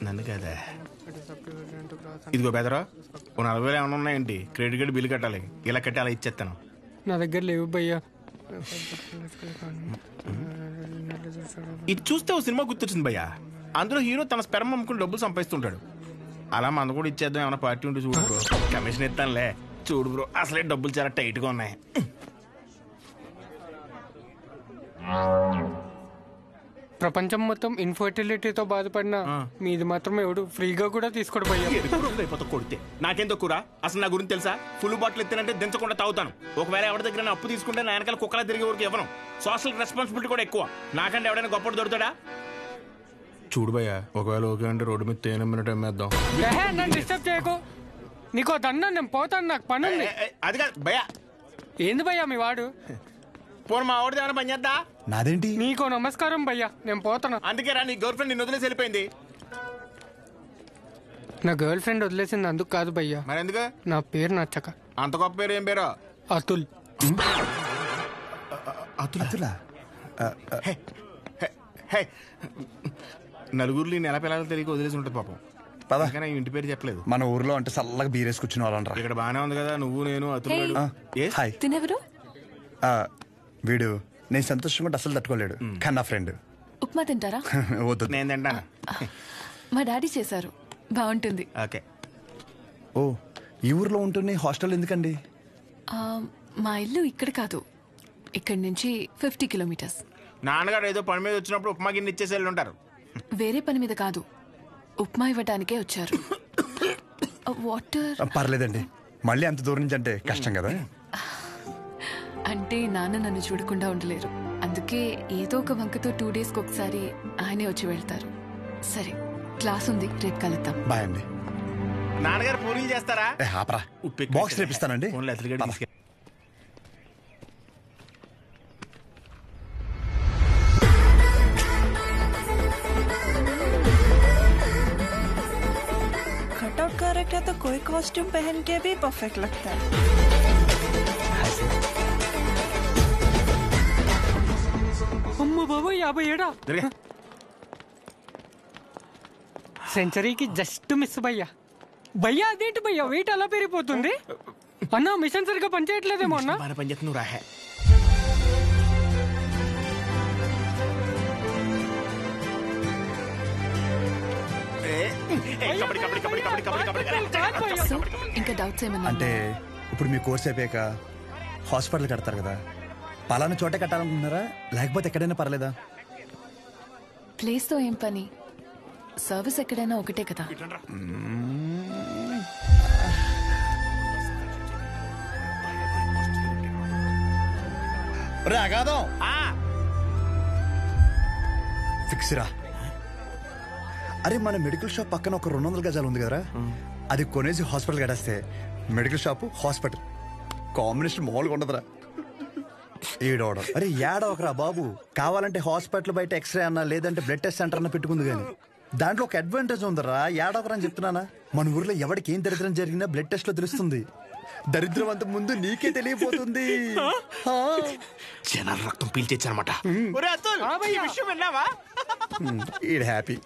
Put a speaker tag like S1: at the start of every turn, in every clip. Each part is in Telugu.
S1: నన్ను కదా. ఇదిగో బెదరా, ఓ 40,000 ఏమైనా ఉన్నాయండి? క్రెడిట్ కార్డు బిల్లు కట్టాలి. ఇలా కట్టి అలా ఇచ్చేస్తాను.
S2: నా దగ్గర లేవు భయ్యా.
S1: ఇది చూస్తే ఓ సినిమా గుర్తొచ్చింది భయ్యా. అందులో హీరో తన స్పెర్మ్ అమ్ముకుని డబ్బులు సంపాదిస్తుంటాడు. అలా మన కూడా ఇచ్చేద్దాం. ఏమైనా పార్టీ ఉంటే చూడు బ్రో. కమిషన్ ఇస్తానులే. చూడు బ్రో, అసలే డబ్బులు చాలా టైట్గా ఉన్నాయి.
S2: ప్రపంచం మొత్తం ఇన్ఫర్టిలిటీతో బాధపడినా మీది మాత్రం ఎవడు ఫ్రీగా కూడా తీసుకోడు భయ్యా.
S1: కొడితే నాకేం తక్కువ? అసలు నా గురించి తెలుసా? ఫుల్ బాటిల్ ఎత్తానంటే దించకుండా తాగుతాను. ఒకవేళ ఎవరి దగ్గర అప్పు తీసుకుంటే నా వెనకాల కుక్కలా తిరిగే వరకు ఇవ్వను. సోషల్ రెస్పాన్సిబిలిటీ కూడా ఎక్కువ. నాకంటే ఎవడైనా గొప్పడు దొరుకుతాడా? చూడు భయ్యా, ఒకవేళ ఓకే అంటే రోడ్డు మీద తేనె అమ్మేద్దాం.
S2: నన్ను డిస్టర్బ్ చేయకు. నీకు దన్నా, నేను పోతాను, నాకు పని ఉంది.
S1: అది కాదు భయ్యా.
S2: ఏంది భయ్యా మీ వాడు?
S1: పోను మా ఆవిడది ఏమైనా పని చేద్దా?
S3: నాదేంటి?
S2: నీకు నమస్కారం భయ్యా, నేను పోతాను.
S1: అందుకే రా, నీ గర్ల్ ఫ్రెండ్ నిన్ను వదిలేసి వెళ్ళిపోయింది.
S2: నా గర్ల్ ఫ్రెండ్ వదిలేసింది అందుకు కాదు భయ్యా.
S1: మరి ఎందుకు?
S2: నా పేరు నచ్చక.
S1: అంత గొప్ప పేరు ఏం పేరు?
S2: అతుల్.
S3: అతులా?
S1: నలుగురిలో నెల పిల్లలు తెలియక వదిలేసి ఉంటుంది పాపం.
S3: పదా,
S1: ఇంటి పేరు చెప్పలేదు.
S3: మన ఊర్లో అంటే చల్లగా బీరేసి కూర్చుని వాళ్ళంటారా.
S1: ఇక్కడ బానే ఉంది కదా, నువ్వు నేను అతులు.
S3: హాయ్.
S4: తినెవరు?
S3: వీడు నేను సంతోషంగా అసలు తట్టుకోలేడు, కానీ నా ఫ్రెండ్.
S4: ఉప్మా తింటారా?
S3: వద్దు,
S1: నేను తింటాను.
S4: మా డాడీ చేశారు, బాగుంటుంది.
S1: ఓకే.
S3: ఓ, ఈ ఊర్లో ఉంటుంది హాస్టల్ ఎందుకండి?
S4: మా ఇల్లు ఇక్కడ కాదు, ఇక్కడి నుంచి 50 కిలోమీటర్స్.
S1: నాన్నగారు ఏదో పని మీద వచ్చినప్పుడు ఉప్మా గిన్నె ఇచ్చేసి వెళ్ళి ఉంటారు.
S4: వేరే పని మీద కాదు, ఉప్మా ఇవ్వడానికే వచ్చారు. వాటర్?
S3: పర్లేదండి, మళ్ళీ అంత దూరం నుంచి అంటే కష్టం కదా.
S4: అంటే నాన్న నన్ను చూడకుండా ఉండలేరు, అందుకే ఏదో ఒక వంకతో 2 డేస్కి ఒకసారి ఆయనే వచ్చి వెళ్తారు. సరే, క్లాస్ ఉంది, రేపు కలుద్దాం.
S3: బాయ్ అండి.
S1: నాన్నగారు పూరీలు చేస్తారా?
S3: ఆపరా, బాక్స్ రేపిస్తానండి.
S5: कटआउट कैरेक्टर तो कोई कॉस्ट्यूम पहन के भी परफेक्ट लगता है.
S2: అమ్మ బాబు 57. సెంచరీకి జస్ట్ మిస్ భయ్యా. భయ్యా అదేంటి భయ్యా వెయిట్ అలా పెరిగిపోతుంది? అన్న మిషన్ సరిగ్గా పనిచేయట్లేదేమో అన్న.
S1: పనిచేస్తున్నావు రా.
S4: ఇంకా డౌట్స్ ఏమన్నా?
S3: అంటే ఇప్పుడు మీ కోర్స్ అయిపోయాక హాస్పిటల్ కడతారు కదా, పలానా చోటే కట్టాలనుకుంటున్నారా లేకపోతే ఎక్కడైనా పర్లేదా?
S4: ప్లేస్ తో ఏం పని, సర్వీస్ ఎక్కడైనా ఒకటే కదా.
S3: అగాదం ఫిక్స్ రా. అరే, మన మెడికల్ షాప్ పక్కన ఒక 200 గజాలు ఉంది కదరా, అది కొనేసి హాస్పిటల్ కట్టేస్తే మెడికల్ షాప్ హాస్పిటల్ కాంబినేషన్ మామూలుగా ఉండదురా. ఏడవడం అరే ఏడవకరా బాబు, కావాలంటే హాస్పిటల్ బయట ఎక్స్రే అన్నా లేదంటే బ్లడ్ టెస్ట్ సెంటర్ అన్న పెట్టుకుంది, కానీ దాంట్లో ఒక అడ్వాంటేజ్ ఉందరా. ఏడవకరా అని చెప్తున్నానా. మన ఊర్లో ఎవరికి ఏం దరిద్రం జరిగినా బ్లడ్ టెస్ట్ లో తెలుస్తుంది. దరిద్రం అంత ముందు నీకే తెలియపోతుంది.
S1: జనాల రక్తం పీల్చేచ్చనమాట.
S3: ఈడ్ హ్యాపీ.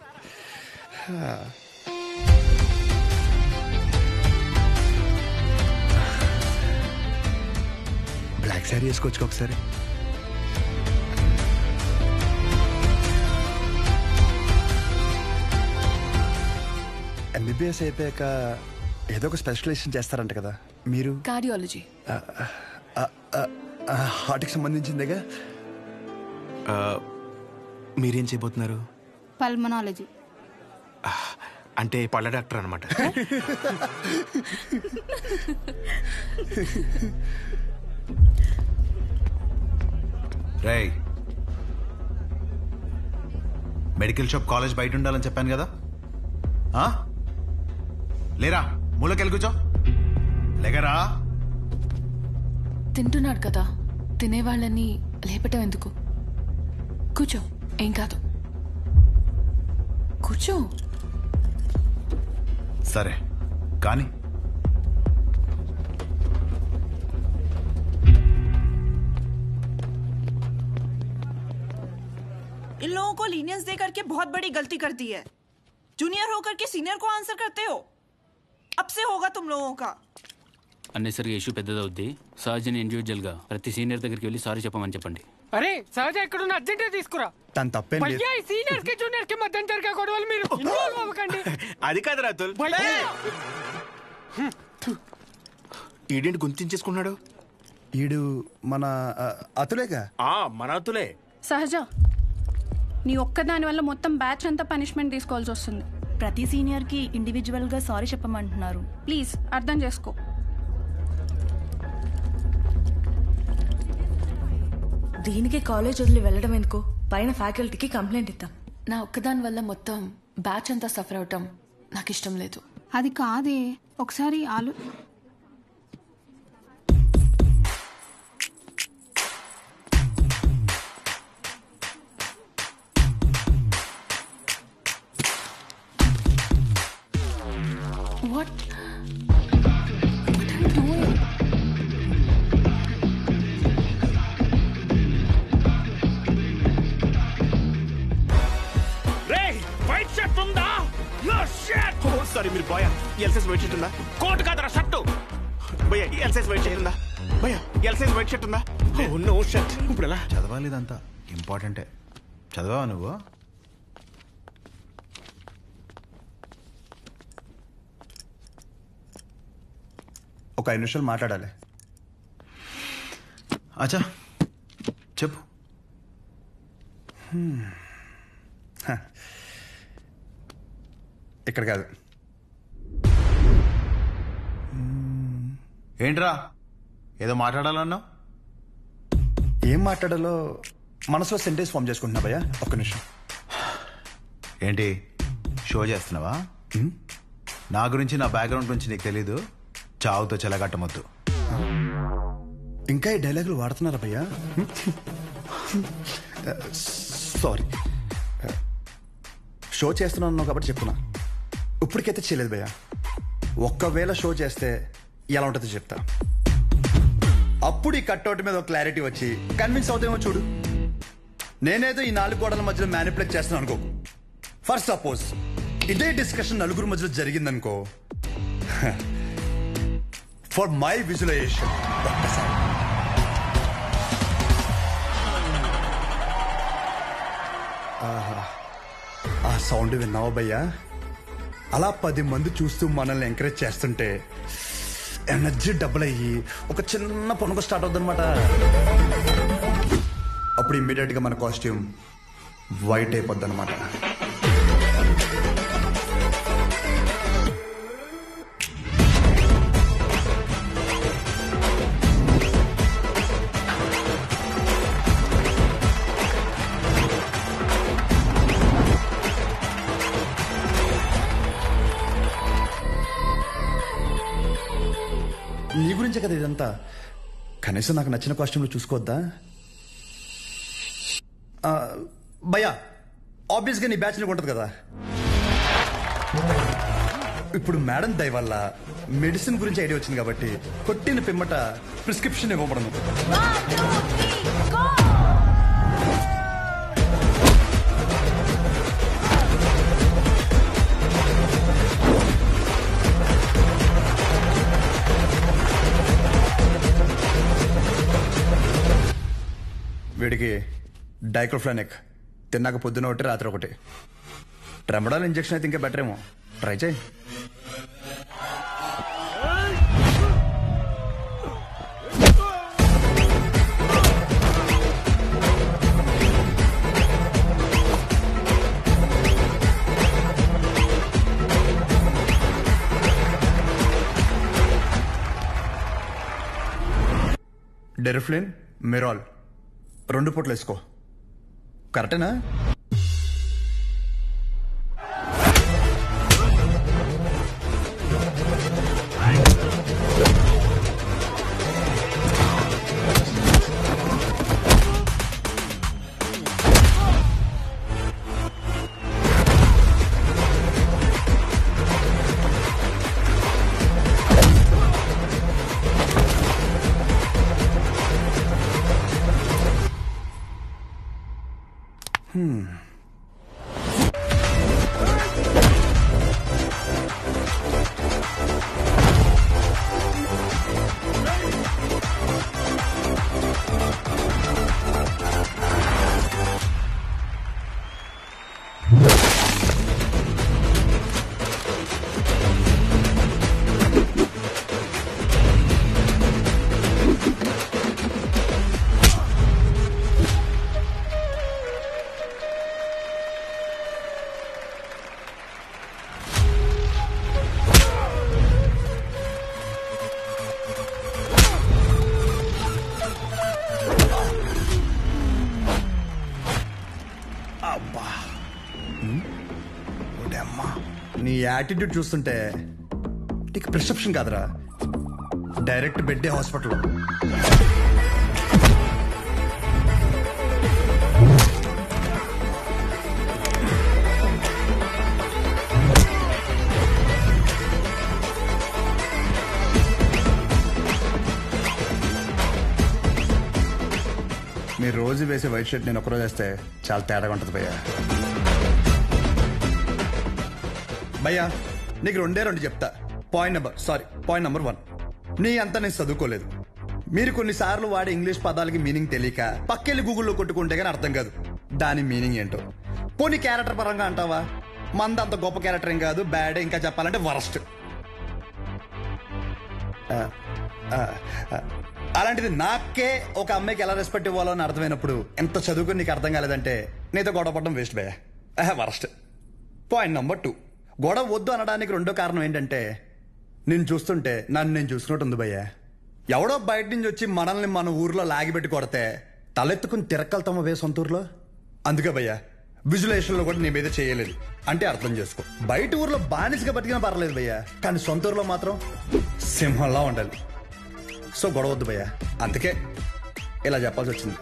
S3: బ్లాక్ శారీ వేసుకోవచ్చు ఒకసారి. ఎంబీబీఎస్ అయిపోయాక ఏదో ఒక స్పెషలైజేషన్ చేస్తారంట కదా మీరు?
S4: కార్డియాలజీ.
S3: హార్ట్కి సంబంధించిందేగా.
S1: మీరేం చేయబోతున్నారు?
S6: పల్మనాలజీ.
S1: అంటే పళ్ళ డాక్టర్ అనమాట.
S7: రేయ్, మెడికల్ షాప్ కాలేజ్ బయట ఉండాలని చెప్పాను కదా. లేరా, మూలకెళ్ళి కూర్చో. లేకరా.
S4: తింటున్నాడు కదా, తినేవాళ్ళని లేపటం ఎందుకు? కూర్చో, ఏం కాదు, కూర్చో.
S7: సరే కానీ
S5: इन लोगों को लीनियंस दे करके बहुत बड़ी गलती कर दी है. जूनियर होकर के सीनियर को आंसर करते हो? अब से होगा तुम लोगों का.
S6: అన్నెసరిగా ఇష్యూ పెద్దదవుద్ది. సహజని ఇండివిజువల్గా ప్రతి సీనియర్ దగ్గరికి వెళ్ళి సారీ చెప్పమని చెప్పండి.
S2: అరే సహజ ఎక్కడున్న అర్జెంటే తీసుకురా.
S3: తన తప్పేం లేదు.
S2: భయ్యా ఈ సీనియర్స్ కి జూనియర్ కి మధ్య జరిగే గొడవలు మీరు ఇన్వాల్వ్ అవ్వకండి.
S1: అది కాదు రాతుల్.
S2: భయ్యా
S1: ఈడేంటి గుంతించేసుకున్నాడు?
S3: ఈడు మన అతులేగా.
S1: మన అతులే.
S8: సహజ నీ ఒక్కదాని వల్ల మొత్తం బ్యాచ్ అంతా పనిష్మెంట్ తీసుకోవాల్సి వస్తుంది.
S5: ప్రతి సీనియర్ కి ఇండివిజువల్ గా సారీ చెప్పమంటున్నారు.
S8: ప్లీజ్ అర్థం చేసుకో.
S9: దీనికి కాలేజ్ వదిలి వెళ్ళడం ఎందుకు? పైన ఫ్యాకల్టీకి కంప్లైంట్ ఇద్దాం.
S4: నా ఒక్కదాని వల్ల మొత్తం బ్యాచ్ అంతా సఫర్ అవటం నాకు ఇష్టం లేదు.
S8: అది కాదే, ఒకసారి
S4: What? What are you doing?
S1: రేయ్ వైట్ షర్ట్ ఉందా? No shirt. ఓ సారీ మీరు బాయ్. ఎల్సైజ్ వైట్ షర్ట్ ఉందా? కోట్ కాదరా షర్ట్. భయ్యా ఎల్సైజ్ వైట్ షర్ట్ ఉందా? భయ్యా ఎల్సైజ్ వైట్ షర్ట్ ఉందా? Oh no shirt. ఇప్పుడు ఎలా
S7: చదవాలి ఇదంతా ఇంపార్టెంటే. చదవా నువ్వు?
S3: ఒక 5 నిమిషాలు మాట్లాడాలి.
S7: అచ్చా చెప్పు.
S3: ఇక్కడ కాదు.
S7: ఏంట్రా ఏదో మాట్లాడాలన్నావు?
S3: ఏం మాట్లాడాలో మనసులో సెంటెన్స్ ఫామ్ చేసుకుంటున్నా భయ్యా. ఒక్క నిమిషం.
S7: ఏంటి షో చేస్తున్నావా? నా గురించి నా బ్యాక్గ్రౌండ్ గురించి నీకు తెలీదు. చావుతో చెలగట్టమొద్దు.
S3: ఇంకా ఈ డైలాగులు వాడుతున్నారా భయ్యా? సారీ. షో చేస్తున్నాను కాబట్టి చెప్తున్నా. ఇప్పటికైతే చేయలేదు భయ్యా. ఒక్కవేళ షో చేస్తే ఎలా ఉంటుందో చెప్తా. అప్పుడు ఈ కట్అవుట్ మీద ఒక క్లారిటీ వచ్చి కన్విన్స్ అవుతామో చూడు. నేనేదో ఈ 4 గోడల మధ్యలో మ్యానిపులేట్ చేస్తున్నాను అనుకో. ఫర్ సపోజ్ ఇదే డిస్కషన్ నలుగురు మధ్యలో జరిగిందనుకో. ఫర్ మై విజువలైజేషన్ ఒక్కసారి ఆ సౌండ్ విన్నావా భయ్యా? అలా 10 మంది చూస్తూ మనల్ని ఎంకరేజ్ చేస్తుంటే ఎనర్జీ డబుల్ అయ్యి ఒక చిన్న పనుక స్టార్ట్ అవుతుంది అనమాట. అప్పుడు ఇమ్మీడియట్ గా మన కాస్ట్యూమ్ వైట్ అయిపోద్ది అనమాట. నీ గురించే కదా ఇదంతా. కనీసం నాకు నచ్చిన కాస్ట్యూమ్లో చూసుకోవద్దా భయ్యా? ఆబ్వియస్గా నీ బ్యాచ్ నీకు ఉంటుంది కదా. ఇప్పుడు మేడం దయ వల్ల మెడిసిన్ గురించి ఐడియా వచ్చింది కాబట్టి కొట్టిన పిమ్మట ప్రిస్క్రిప్షన్ ఇవ్వబడను. వీడికి డైక్లోఫెనాక్ తిన్నాక పొద్దున ఒకటి రాత్రి ఒకటి. ట్రెమడాల్ ఇంజెక్షన్ అయితే ఇంకా బెటర్ ఏమో. ట్రై చేయి. డెరిఫ్లిన్, మెరాల్ 2 పూటలు వేసుకో. కరెక్టేనా? నీ యాటిట్యూడ్ చూస్తుంటే నీకు ప్రిస్క్రిప్షన్ కాదురా, డైరెక్ట్ బెడ్డే హాస్పిటల్. మీరు రోజు వేసే వైట్ షర్ట్ నేను ఒకరోజు వేస్తే చాలా తేడాగా ఉంటుంది భయ్యా. భయ్యా నీకు రెండు చెప్తా. పాయింట్ నెంబర్ 1, నీ అంతా నేను చదువుకోలేదు. మీరు కొన్నిసార్లు వాడే ఇంగ్లీష్ పదాలకి మీనింగ్ తెలియక పక్కెళ్ళి గూగుల్లో కొట్టుకుంటే కానీ అర్థం కాదు దాని మీనింగ్ ఏంటో. పోనీ క్యారెక్టర్ పరంగా అంటావా, మంద అంత గొప్ప క్యారెక్టర్ ఏం కాదు, బ్యాడ్, ఇంకా చెప్పాలంటే వరస్ట్. అలాంటిది నాకే ఒక అమ్మాయికి ఎలా రెస్పెక్ట్ ఇవ్వాలో అని అర్థమైనప్పుడు ఎంత చదువుకుని నీకు అర్థం కాలేదంటే నీతో గొడవ పడడం వేస్ట్ భయ్యా, వరస్ట్. పాయింట్ నెంబర్ 2, గొడవ వద్దు అనడానికి రెండో కారణం ఏంటంటే నేను చూస్తుంటే నన్ను నేను చూసుకున్నట్టు ఉంది భయ్యా. ఎవడో బయట నుంచి వచ్చి మనల్ని మన ఊర్లో లాగిపెట్టి కొడితే తలెత్తుకుని తిరక్కలుతామా వే సొంత ఊర్లో. అందుకే భయ్యా విజులేషన్లో కూడా నీ మీద చేయలేదు అంటే అర్థం చేసుకో. బయట ఊర్లో బానిసగా బతికినా పర్లేదు భయ్యా, కానీ సొంత ఊర్లో మాత్రం సింహంలా ఉండాలి. సో గొడవద్దు భయ్యా, అందుకే ఇలా చెప్పాల్సి వచ్చింది.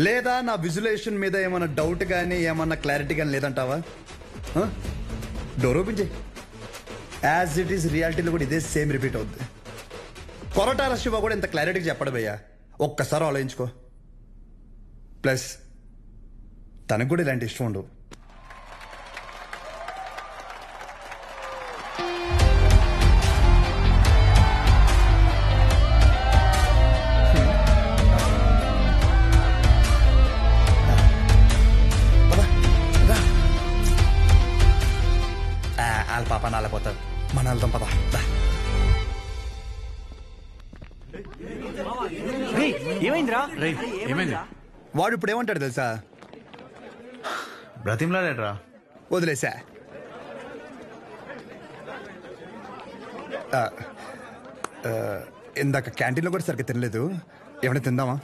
S3: లేదా నా విజులేషన్ మీద ఏమైనా డౌట్ కానీ ఏమన్నా క్లారిటీ కానీ లేదంటావా? డోర్ ఓపెన్ చేయి. యాజ్ ఇట్ ఈస్ రియాలిటీలో కూడా ఇదే సేమ్ రిపీట్ అవుద్ది. కొరటాల శివ కూడా ఇంత క్లారిటీగా చెప్పడు భయ్యా, ఒక్కసారి ఆలోచించుకో. ప్లస్ తనకు కూడా ఇలాంటి ఇష్టం ఉండవు. వాళ్ళ పాప నాలపోతారు, మన వెళ్తాం పద.
S2: ఏమైందిరా?
S7: ఏమైంది?
S3: వాడు ఇప్పుడు ఏమంటాడు తెలుసా?
S7: బ్రతిమ్లాడేట్రా,
S3: వదిలేసా. ఇందాక క్యాంటీన్లో కూడా సరిగ్గా తినలేదు, ఏమైనా తిందామా?